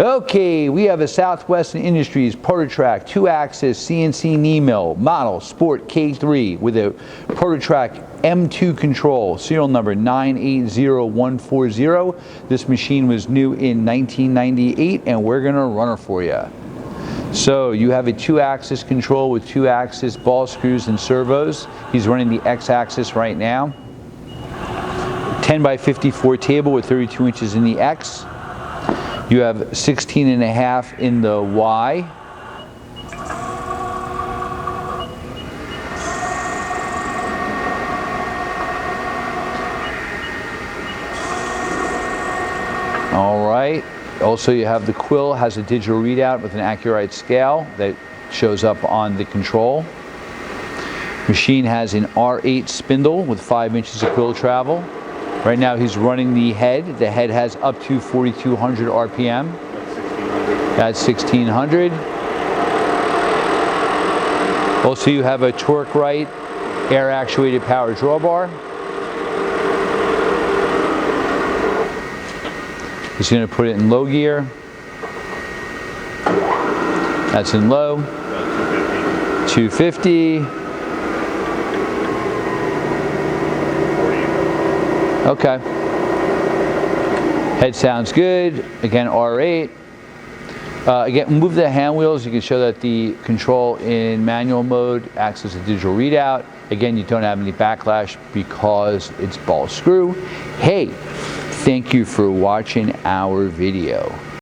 Okay, we have a Southwestern Industries Proto-Trak 2-axis CNC knee mill model Sport K3 with a Proto-Trak M2 control, serial number 980140. This machine was new in 1998 and we're going to run her for you. So you have a 2-axis control with 2-axis ball screws and servos. He's running the X-axis right now. 10 by 54 table with 32 inches in the X. You have 16.5 in the Y. All right. Also, you have the QUILL, has a digital readout with an accurate scale that shows up on the control. Machine has an R8 spindle with 5 inches of quill travel. Right now he's running the head. The head has up to 4,200 RPM. That's 1,600. Also, you have a torque right air actuated power drawbar. He's going to put it in low gear. That's in low. 250. Okay. Head sounds good. Again, R8. Again, move the hand wheels. You can show that the control in manual mode acts as a digital readout. Again, you don't have any backlash because it's ball screw. Hey, thank you for watching our video.